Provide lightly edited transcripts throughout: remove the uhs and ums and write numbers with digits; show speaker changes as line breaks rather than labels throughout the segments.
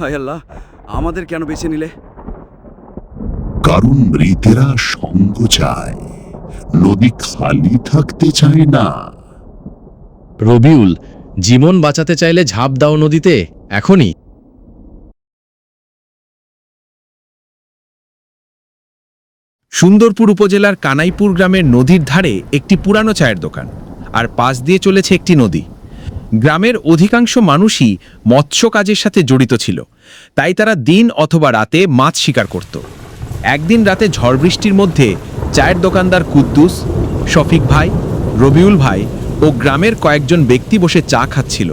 হায় আল্লাহ, আমাদের কেন বেছে নিলে?
কারণ মৃতেরা সঙ্গ চায়, নদী খালি থাকতে চায় না।
রবিউল, জীবন বাঁচাতে চাইলে ঝাঁপ দাও নদীতে, এখনই।
সুন্দরপুর উপজেলার কানাইপুর গ্রামের নদীর ধারে একটি পুরানো চায়ের দোকান, আর পাশ দিয়ে চলেছে একটি নদী। গ্রামের অধিকাংশ মানুষই মৎস্য কাজের সাথে জড়িত ছিল, তাই তারা দিন অথবা রাতে মাছ শিকার করত। একদিন রাতে ঝড় বৃষ্টির মধ্যে চায়ের দোকানদার কুদ্দুস, শফিক ভাই, রবিউল ভাই ও গ্রামের কয়েকজন ব্যক্তি বসে চা খাচ্ছিল।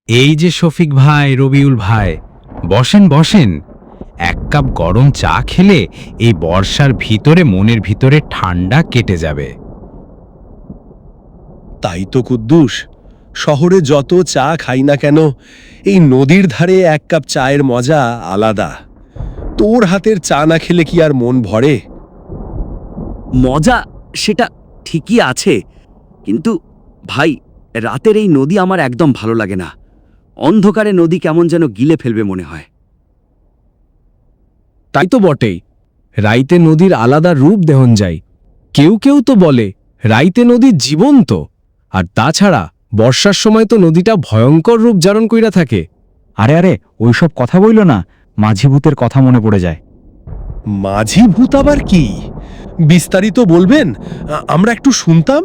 এই যে শফিক ভাই, রবিউল ভাই, বসেন বসেন। এক কাপ গরম চা খেলে এই বর্ষার ভিতরে মনের ভিতরে ঠান্ডা কেটে যাবে।
তাই তো কুদ্দুস, শহরে যত চা খাই না কেন, এই নদীর ধারে এক কাপ চায়ের মজা আলাদা। তোর হাতের চা না খেলে কি আর মন ভরে?
মজা সেটা ঠিকই আছে, কিন্তু ভাই, রাতের এই নদী আমার একদম ভালো লাগে না। অন্ধকারে নদী কেমন যেন গিলে ফেলবে মনে হয়।
তাই তো বটেই, রাইতে নদীর আলাদা রূপ দেহন যায়। কেউ কেউ তো বলে রাইতে নদী জীবন্ত, আর তাছাড়া বর্ষার সময় তো নদীটা ভয়ঙ্কর রূপ ধারণ কইরা থাকে।
আরে আরে, ওইসব কথা বইল না, মাঝি ভূতের কথা মনে পড়ে যায়।
মাঝি ভূত আবার কি? বিস্তারিত বলবেন, আমরা একটু শুনতাম।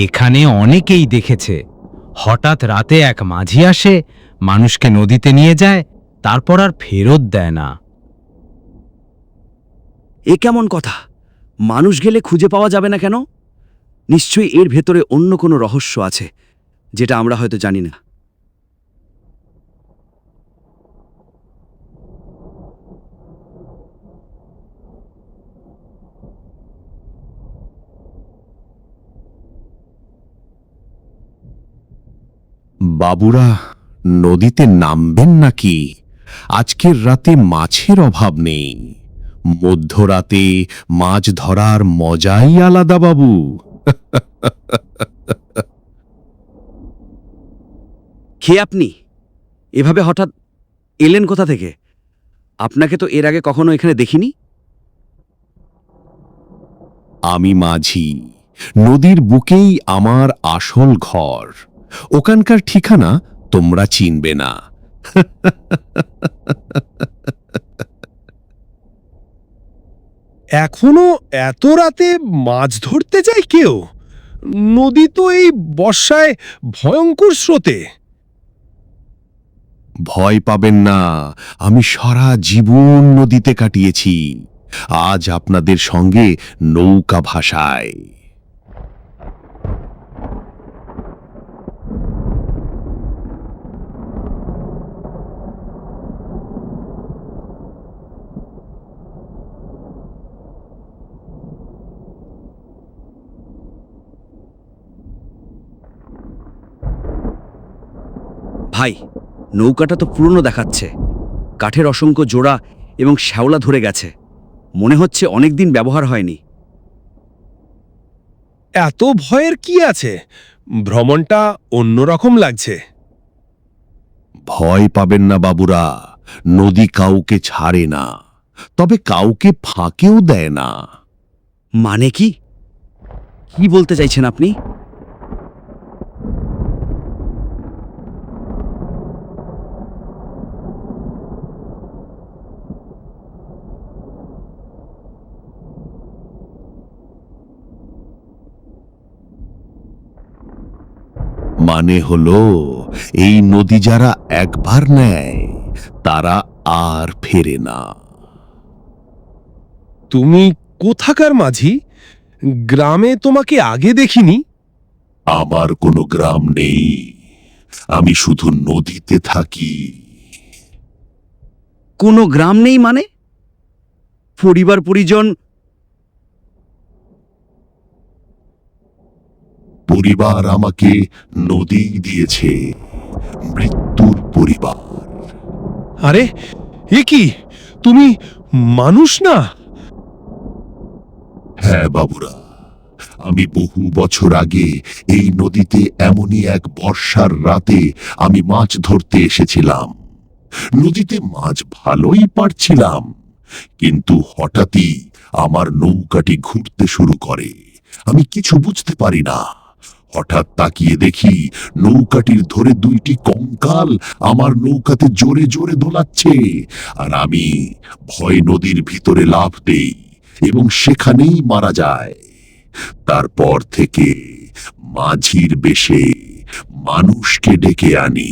এখানে অনেকেই দেখেছে, হঠাৎ রাতে এক মাঝি আসে, মানুষকে নদীতে নিয়ে যায়, তারপর আর ফেরত দেয় না।
এ কেমন কথা? মানুষ গেলে খুঁজে পাওয়া যাবে না কেন? নিশ্চয়ই এর ভেতরে অন্য কোনো রহস্য আছে, যেটা আমরা হয়তো জানি না।
বাবুরা, নদীতে নামবেন নাকি? আজকের রাতে মাছের অভাব নেই। মধ্যরাতে মাছ ধরার মজাই আলাদা বাবু।
খেয়ে আপনি এভাবে হঠাৎ এলেন কোথা থেকে? আপনাকে তো এর আগে কখনো এখানে দেখিনি।
আমি মাঝি, নদীর বুকেই আমার আসল ঘর। ওখানকার ঠিকানা তোমরা চিনবে না।
এখনো এত রাতে মাছ ধরতে যায় কেউ? নদী তো এই বর্ষায় ভয়ঙ্কর স্রোতে।
ভয় পাবেন না, আমি সারা জীবন নদীতে কাটিয়েছি। আজ আপনাদের সঙ্গে নৌকা ভাসায়।
ভাই, নৌকাটা তো পুরনো দেখাচ্ছে। কাঠের অসংখ্য জোড়া এবং শ্যাওলা ধরে গেছে। মনে হচ্ছে অনেকদিন ব্যবহার হয়নি।
এত ভয়ের কি আছে? ভ্রমণটা অন্যরকম লাগছে।
ভয় পাবেন না বাবুরা, নদী কাউকে ছাড়ে না, তবে কাউকে ফাঁকেও দেয় না।
মানে কি? কি বলতে চাইছেন আপনি?
মানে হলো, এই নদী যারা একবার নেয় তারা আর ফেরে না।
তুমি কোথাকার মাঝি? গ্রামে তোমাকে আগে দেখিনি।
আমার কোনো গ্রাম নেই, আমি শুধু নদীতে থাকি।
কোনো গ্রাম নেই মানে? পরিবার পরিজন?
পরিবার আমাকে নদী দিয়েছে, মৃত্যুর পরিবার।
আরে, এ কি? তুমি মানুষ না?
হ্যাঁ বাবুরা, আমি বহু বছর আগে এই নদীতে এমনই এক বর্ষার রাতে আমি মাছ ধরতে এসেছিলাম। নদীতে মাছ ভালোই পারছিলাম, কিন্তু হঠাৎই আমার নৌকাটি ঘুরতে শুরু করে। আমি কিছু বুঝতে পারি না। হঠাৎ তাকিয়ে দেখি নৌকাটির ধরে দুইটি কঙ্কাল আমার নৌকাতে জোরে জোরে দোলাচ্ছে, আর আমি ভয় নদীর ভিতরে লাফ দেই এবং সেখানেই মারা যায়। তারপর থেকে মাঝির বেশে মানুষকে ডেকে আনি।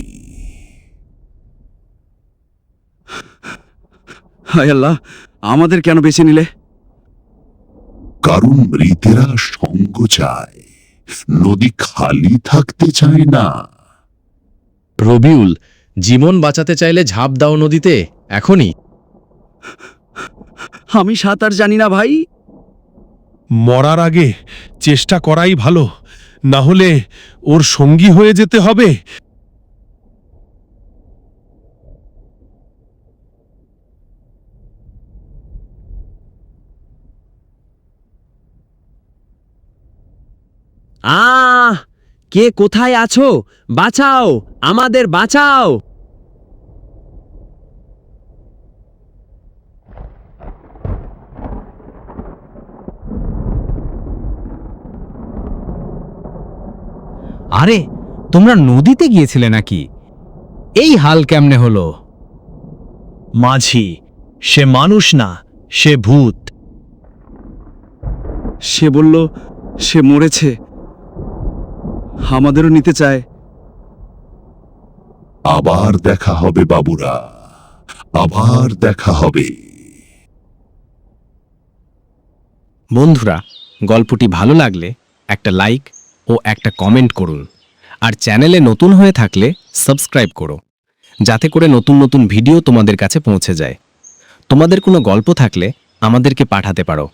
হায় আল্লাহ, আমাদের কেন বেছে নিলে?
কারণ মৃতেরা সঙ্গ চায়, নদী খালি থাকতে চায় না।
রবিউল, জীবন বাঁচাতে চাইলে ঝাঁপ দাও নদীতে এখনই।
আমি সাঁতার জানি না ভাই।
মরার আগে চেষ্টা করাই ভালো, না হলে ওর সঙ্গী হয়ে যেতে হবে।
কে কোথায় আছো? বাঁচাও, আমাদের বাঁচাও!
আরে, তোমরা নদীতে গিয়েছিলে নাকি? এই হাল কেমনে হলো?
মাঝি, সে মানুষ না, সে ভূত।
সে বলল সে মরেছে, আমাদেরও নিতে চায়।
আবার দেখা হবে বাবুরা, আবার দেখা হবে।
বন্ধুরা, গল্পটি ভালো লাগলে একটা লাইক ও একটা কমেন্ট করুন, আর চ্যানেলে নতুন হয়ে থাকলে সাবস্ক্রাইব করো, যাতে করে নতুন নতুন ভিডিও তোমাদের কাছে পৌঁছে যায়। তোমাদের কোনো গল্প থাকলে আমাদেরকে পাঠাতে পারো।